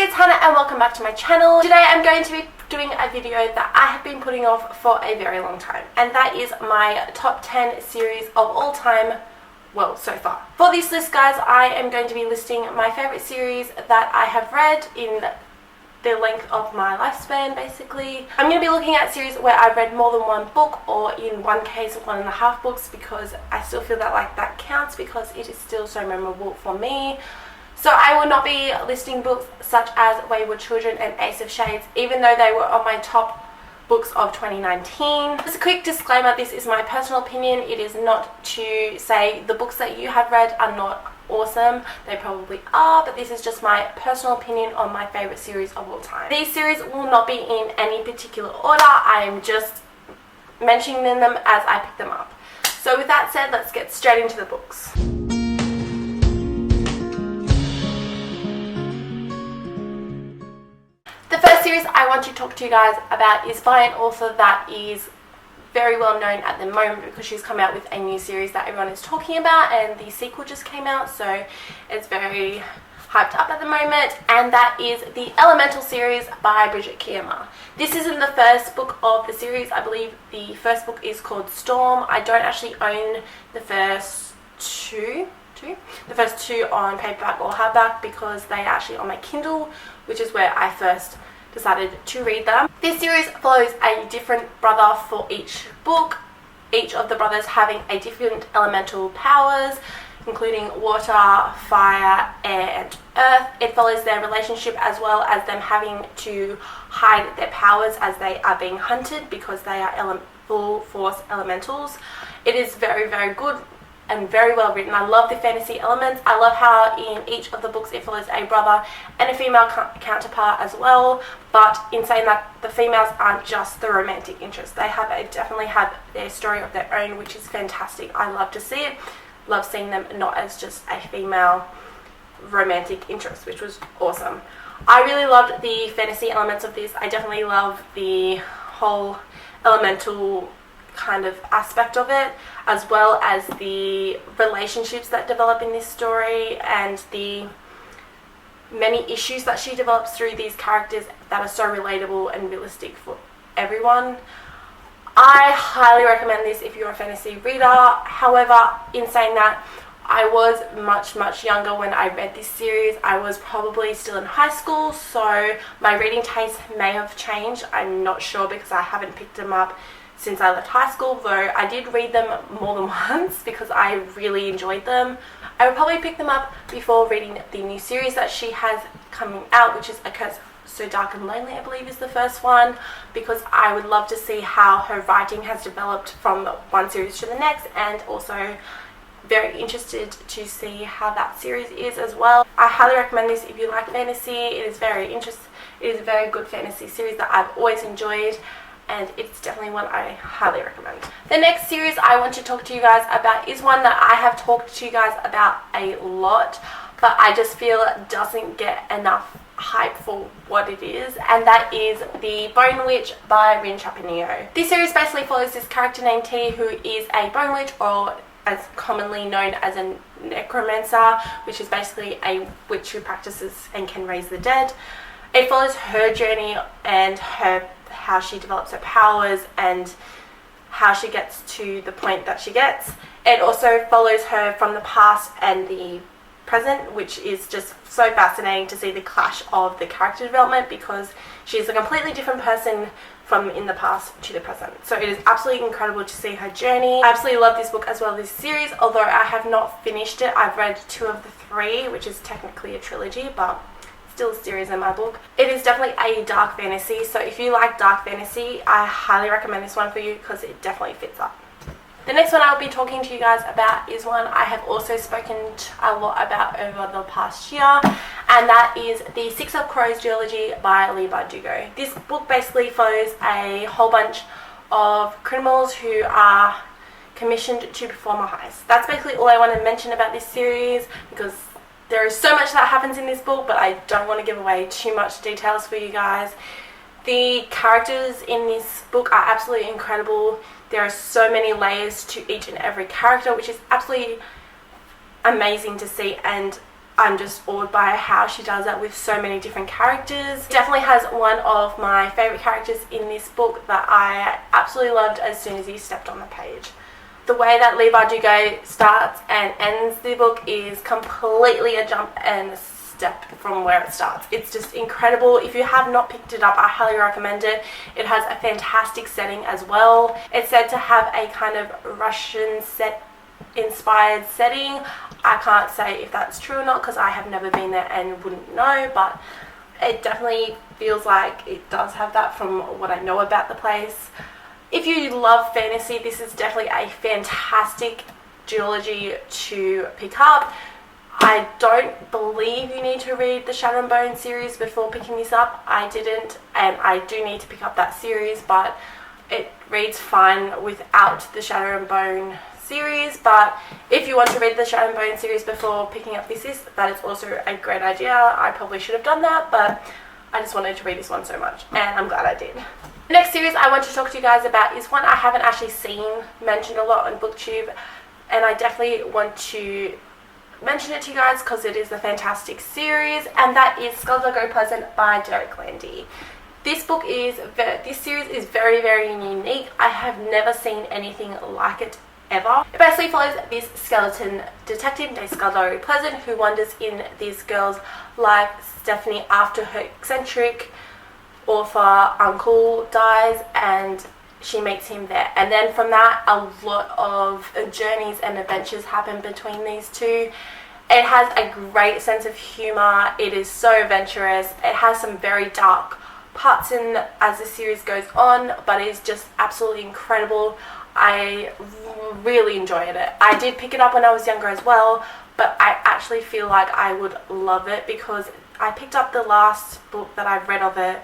it's Hannah and welcome back to my channel. Today I'm going to be doing a video that I have been putting off for a very long time, and that is my top 10 series of all time, well, so far. For this list, guys, I am going to be listing my favourite series that I have read in the length of my lifespan, basically. I'm going to be looking at series where I've read more than one book, or in one case 1.5 books, because I still feel that that counts because it is still so memorable for me. So I will not be listing books such as Wayward Children and Ace of Shades, even though they were on my top books of 2019. Just a quick disclaimer, this is my personal opinion. It is not to say the books that you have read are not awesome. They probably are, but this is just my personal opinion on my favourite series of all time. These series will not be in any particular order. I am just mentioning them as I pick them up. So with that said, let's get straight into the books. The first series I want to talk to you guys about is by an author that is very well known at the moment because she's come out with a new series that everyone is talking about, and the sequel just came out, so it's very hyped up at the moment, and that is the Elemental series by Brigid. This isn't the first book of the series. I believe the first book is called Storm. I don't actually own the first two on paperback or hardback because they are actually on my Kindle, which is where I first decided to read them. This series follows a different brother for each book, each of the brothers having a different elemental powers, including water, fire, air and earth. It follows their relationship as well as them having to hide their powers as they are being hunted because they are full force elementals. It is very, very good and very well written. I love the fantasy elements. I love how in each of the books it follows a brother and a female counterpart as well, but in saying that, the females aren't just the romantic interest. They definitely have their story of their own, which is fantastic. I love to see it. Love seeing them not as just a female romantic interest, which was awesome. I really loved the fantasy elements of this. I definitely love the whole elemental kind of aspect of it, as well as the relationships that develop in this story and the many issues that she develops through these characters that are so relatable and realistic for everyone. I highly recommend this if you're a fantasy reader. However, in saying that, I was much younger when I read this series. I was probably still in high school, so my reading taste may have changed. I'm not sure because I haven't picked them up since I left high school, though I did read them more than once because I really enjoyed them. I would probably pick them up before reading the new series that she has coming out, which is A Curse So Dark and Lonely, I believe is the first one, because I would love to see how her writing has developed from one series to the next, and also very interested to see how that series is as well. I highly recommend this if you like fantasy. It is a very good fantasy series that I've always enjoyed, and it's definitely one I highly recommend. The next series I want to talk to you guys about is one that I have talked to you guys about a lot, but I just feel it doesn't get enough hype for what it is, and that is The Bone Witch by Rin Chapinio. This series basically follows this character named T, who is a bone witch, or as commonly known as a necromancer, which is basically a witch who practices and can raise the dead. It follows her journey and how she develops her powers and how she gets to the point that she gets. It also follows her from the past and the present, which is just so fascinating to see the clash of the character development, because she's a completely different person from in the past to the present. So it is absolutely incredible to see her journey. I absolutely love this book as well as this series, although I have not finished it. I've read 2 of the 3, which is technically a trilogy, but still a series in my book. It is definitely a dark fantasy, so if you like dark fantasy, I highly recommend this one for you because it definitely fits up. The next one I'll be talking to you guys about is one I have also spoken a lot about over the past year, and that is the Six of Crows Duology by Leigh Bardugo. This book basically follows a whole bunch of criminals who are commissioned to perform a heist. That's basically all I want to mention about this series, because there is so much that happens in this book, but I don't want to give away too much details for you guys. The characters in this book are absolutely incredible. There are so many layers to each and every character, which is absolutely amazing to see, and I'm just awed by how she does that with so many different characters. Definitely has one of my favourite characters in this book that I absolutely loved as soon as he stepped on the page. The way that Leigh Bardugo starts and ends the book is completely a jump and a step from where it starts. It's just incredible. If you have not picked it up, I highly recommend it. It has a fantastic setting as well. It's said to have a kind of Russian inspired setting. I can't say if that's true or not because I have never been there and wouldn't know, but it definitely feels like it does have that from what I know about the place. If you love fantasy, this is definitely a fantastic duology to pick up. I don't believe you need to read the Shadow and Bone series before picking this up. I didn't, and I do need to pick up that series, but it reads fine without the Shadow and Bone series. But if you want to read the Shadow and Bone series before picking up this, that is also a great idea. I probably should have done that, but I just wanted to read this one so much, and I'm glad I did. The next series I want to talk to you guys about is one I haven't actually seen mentioned a lot on BookTube, and I definitely want to mention it to you guys because it is a fantastic series, and that is Skulduggery Pleasant by Landy. This series is very, very unique. I have never seen anything like it ever. It basically follows this skeleton detective named Skulduggery Pleasant who wanders in this girl's life, Stephanie, after her eccentric author uncle dies, and she meets him there. And then from that, a lot of journeys and adventures happen between these two. It has a great sense of humour. It is so adventurous. It has some very dark parts in as the series goes on, but it is just absolutely incredible. I really enjoyed it. I did pick it up when I was younger as well, but I actually feel like I would love it because I picked up the last book that I've read of it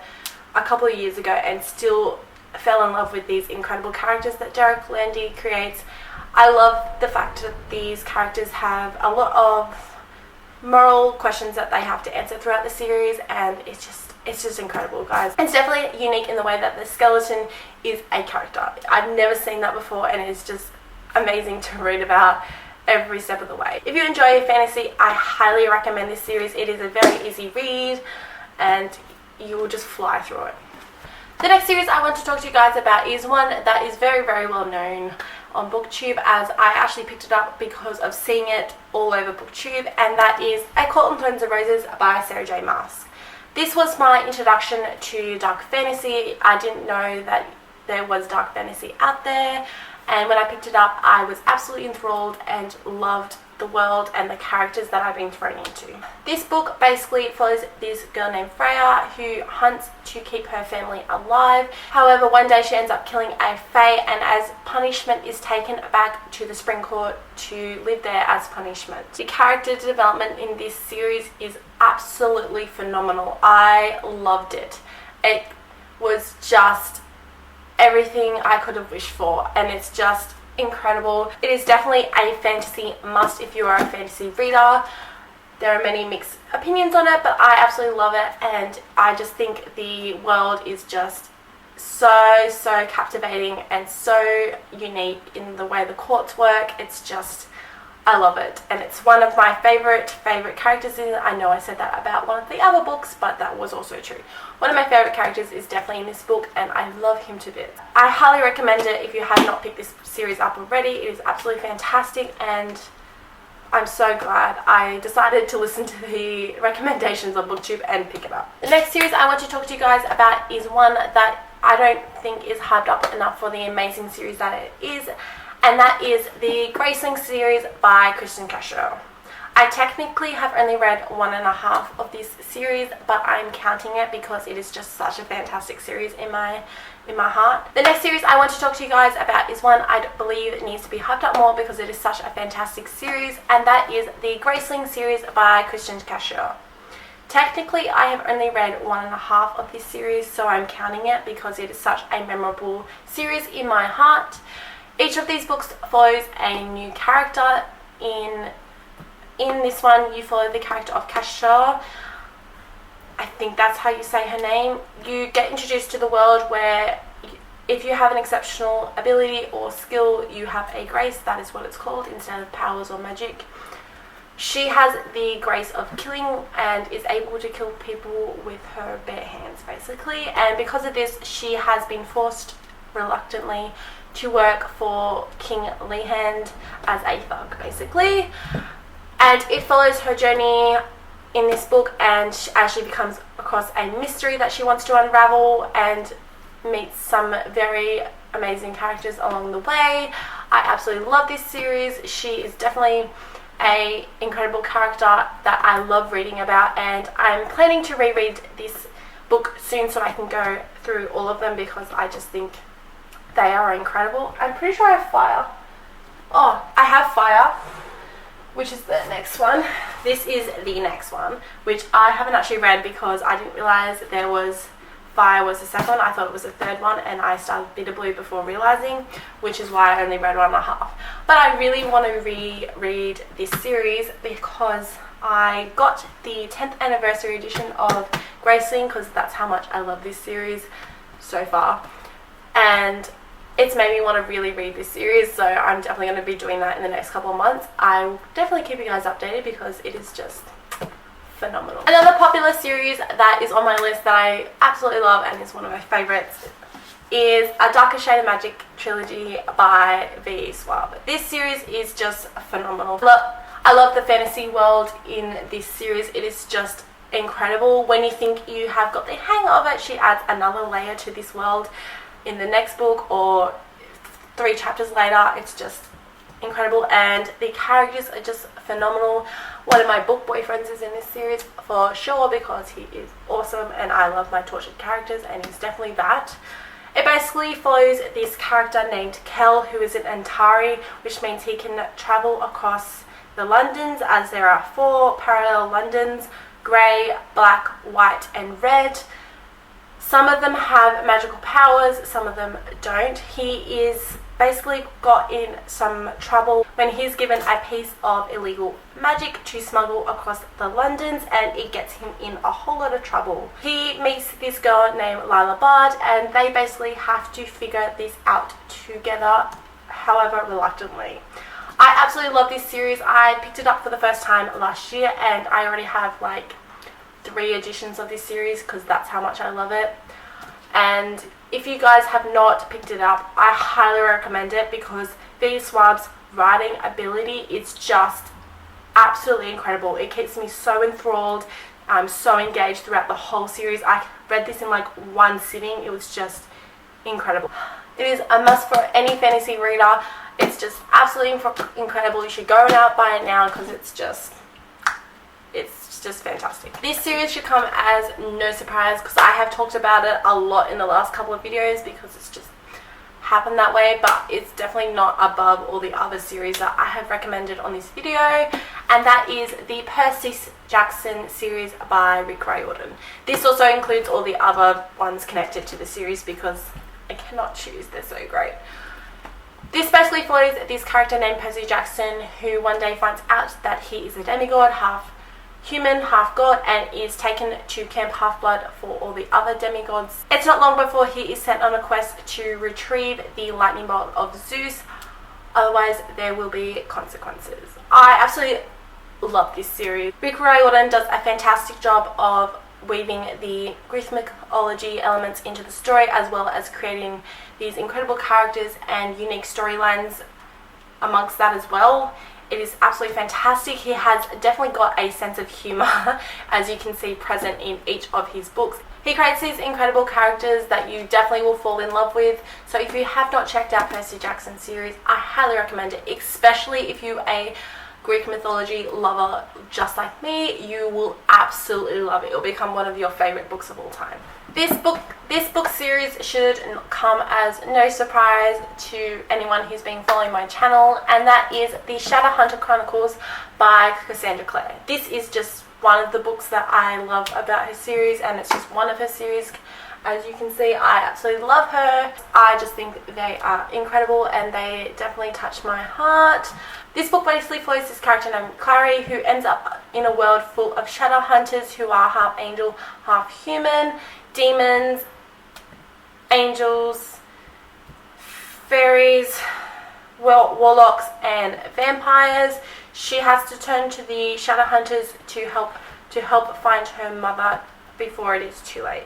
a couple of years ago and still fell in love with these incredible characters that Landy creates. I love the fact that these characters have a lot of moral questions that they have to answer throughout the series, and it's just incredible, guys. It's definitely unique in the way that the skeleton is a character. I've never seen that before, and it's just amazing to read about every step of the way. If you enjoy fantasy, I highly recommend this series. It is a very easy read, and you will just fly through it. The next series I want to talk to you guys about is one that is very, very well known on BookTube, as I actually picked it up because of seeing it all over BookTube, and that is A Court in Thorns and Roses by Sarah J. Maas. This was my introduction to dark fantasy. I didn't know that there was dark fantasy out there, and when I picked it up, I was absolutely enthralled and loved the world and the characters that I've been thrown into. This book basically follows this girl named Freya who hunts to keep her family alive. However, one day she ends up killing a fae, and as punishment is taken back to the Spring Court to live there as punishment. The character development in this series is absolutely phenomenal. I loved it. It was just everything I could have wished for, and it's just incredible. It is definitely a fantasy must if you are a fantasy reader. There are many mixed opinions on it, but I absolutely love it, and I just think the world is just so captivating and so unique in the way the courts work. It's just, I love it, and it's one of my favorite characters in it. I know I said that about one of the other books, but that was also true. One of my favorite characters is definitely in this book, and I love him to bits. I highly recommend it if you have not picked this series up already. It is absolutely fantastic, and I'm so glad I decided to listen to the recommendations on BookTube and pick it up. The next series I want to talk to you guys about is one that I don't think is hyped up enough for the amazing series that it is, and that is the Graceling series by Kristen Cashore. I technically have only read 1.5 of this series, but I'm counting it because it is just such a fantastic series in my heart. The next series I want to talk to you guys about is one I believe needs to be hyped up more because it is such a fantastic series, and that is the Graceling series by Kristen Cashore. Technically, I have only read 1.5 of this series, so I'm counting it because it is such a memorable series in my heart. Each of these books follows a new character. In this one, you follow the character of Cashore. I think that's how you say her name. You get introduced to the world where if you have an exceptional ability or skill, you have a grace, that is what it's called, instead of powers or magic. She has the grace of killing and is able to kill people with her bare hands, basically. And because of this, she has been forced reluctantly to work for King Leigh as a thug, basically. And it follows her journey in this book, and as she becomes across a mystery that she wants to unravel and meets some very amazing characters along the way. I absolutely love this series. She is definitely an incredible character that I love reading about, and I'm planning to reread this book soon so I can go through all of them because I just think they are incredible. I'm pretty sure I have fire. Oh, I have fire, which is the next one. This is the next one, which I haven't actually read because I didn't realize that there was fire was the second one. I thought it was the third one, and I started Bitter Blue before realizing, which is why I only read 1.5. But I really want to reread this series because I got the 10th anniversary edition of Graceling because that's how much I love this series so far, and it's made me want to really read this series, so I'm definitely going to be doing that in the next couple of months. I'll definitely keep you guys updated because it is just phenomenal. Another popular series that is on my list that I absolutely love and is one of my favorites is A Darker Shade of Magic trilogy by V. Schwab. This series is just phenomenal. I love the fantasy world in this series. It is just incredible. When you think you have got the hang of it, she adds another layer to this world in the next book or 3 chapters later. It's just incredible, and the characters are just phenomenal. One of my book boyfriends is in this series for sure because he is awesome and I love my tortured characters, and he's definitely that. It basically follows this character named Kel, who is an Antari, which means he can travel across the Londons, as there are 4 parallel Londons: grey, black, white and red. Some of them have magical powers, some of them don't. He is basically got in some trouble when he's given a piece of illegal magic to smuggle across the Londons, and it gets him in a whole lot of trouble. He meets this girl named Lila Bard, and they basically have to figure this out together, however reluctantly. I absolutely love this series. I picked it up for the first time last year, and I already have like 3 editions of this series because that's how much I love it. And if you guys have not picked it up, I highly recommend it because V. Schwab's writing ability is just absolutely incredible. It keeps me so enthralled. I'm so engaged throughout the whole series. I read this in like 1 sitting. It was just incredible. It is a must for any fantasy reader. It's just absolutely incredible. You should go out buy it now because it's just fantastic. This series should come as no surprise because I have talked about it a lot in the last couple of videos because it's just happened that way, but it's definitely not above all the other series that I have recommended on this video, and that is the Percy Jackson series by Riordan. This also includes all the other ones connected to the series because I cannot choose, they're so great. This basically follows this character named Percy Jackson, who one day finds out that he is a demigod, half human, half god, and is taken to Camp Half-Blood for all the other demigods. It's not long before he is sent on a quest to retrieve the lightning bolt of Zeus, otherwise there will be consequences. I absolutely love this series. Riordan does a fantastic job of weaving the Greek mythology elements into the story, as well as creating these incredible characters and unique storylines amongst that as well. It is absolutely fantastic. He has definitely got a sense of humour, as you can see present in each of his books. He creates these incredible characters that you definitely will fall in love with. So if you have not checked out Percy Jackson series, I highly recommend it, especially if you're a Greek mythology lover just like me. You will absolutely love it. It will become one of your favourite books of all time. This book series should come as no surprise to anyone who's been following my channel, and that is the Shadowhunter Chronicles by Cassandra Clare. This is just one of the books that I love about her series, and it's just one of her series. As you can see, I absolutely love her. I just think they are incredible and they definitely touch my heart. This book basically follows this character named Clary, who ends up in a world full of shadow hunters who are half angel, half human, demons, angels, fairies, warlocks and vampires. she has to turn to the Shadowhunters to help find her mother before it is too late.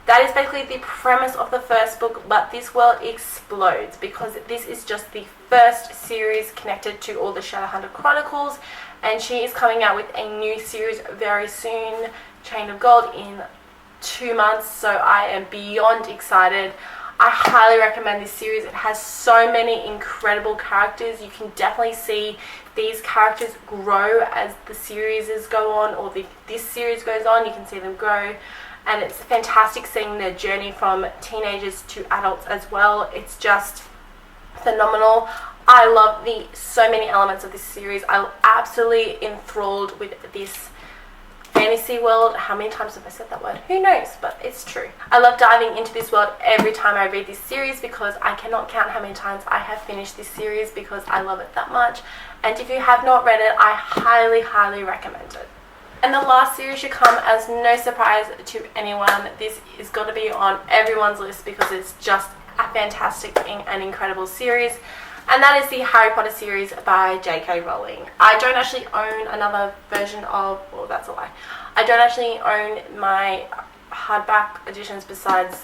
That is basically the premise of the first book, but this world explodes because this is just the first series connected to all the Shadowhunter Chronicles, and she is coming out with a new series very soon, Chain of Gold, in 2 months, so I am beyond excited. I highly recommend this series. It has so many incredible characters. You can definitely see these characters grow as the series go on, or this series goes on. You can see them grow, and it's fantastic seeing their journey from teenagers to adults as well. It's just phenomenal. I love so many elements of this series. I'm absolutely enthralled with this fantasy world. How many times have I said that word? Who knows, but it's true. I love diving into this world every time I read this series because I cannot count how many times I have finished this series because I love it that much. And if you have not read it, I highly, highly recommend it. And the last series should come as no surprise to anyone. This is going to be on everyone's list because it's just a fantastic and incredible series. And that is the Harry Potter series by J.K. Rowling. I don't actually own another version of, well, that's a lie. I don't actually own my hardback editions besides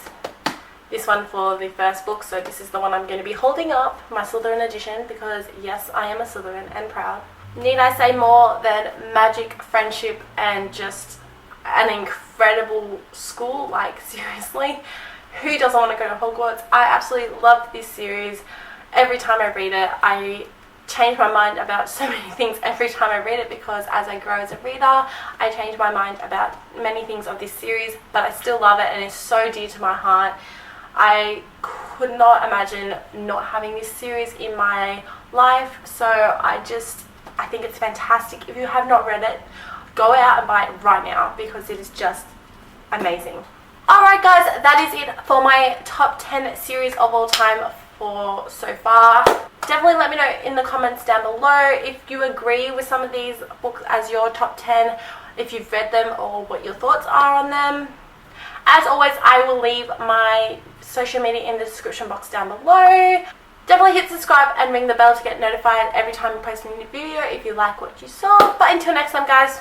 this one for the first book. So this is the one I'm going to be holding up, my Slytherin edition, because yes, I am a Slytherin and proud. Need I say more than magic, friendship, and just an incredible school? Like, seriously, who doesn't want to go to Hogwarts? I absolutely love this series. Every time I read it, I change my mind about so many things every time I read it because as I grow as a reader, I change my mind about many things of this series, but I still love it and it's so dear to my heart. I could not imagine not having this series in my life, so I think it's fantastic. If you have not read it, go out and buy it right now because it is just amazing. Alright guys, that is it for my top 10 series of all time for so far. Definitely let me know in the comments down below if you agree with some of these books as your top 10, if you've read them or what your thoughts are on them. As always, I will leave my social media in the description box down below. Definitely hit subscribe and ring the bell to get notified every time I post a new video if you like what you saw. But until next time guys,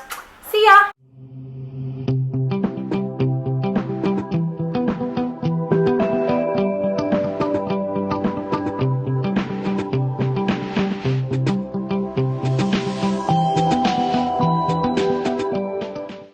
see ya!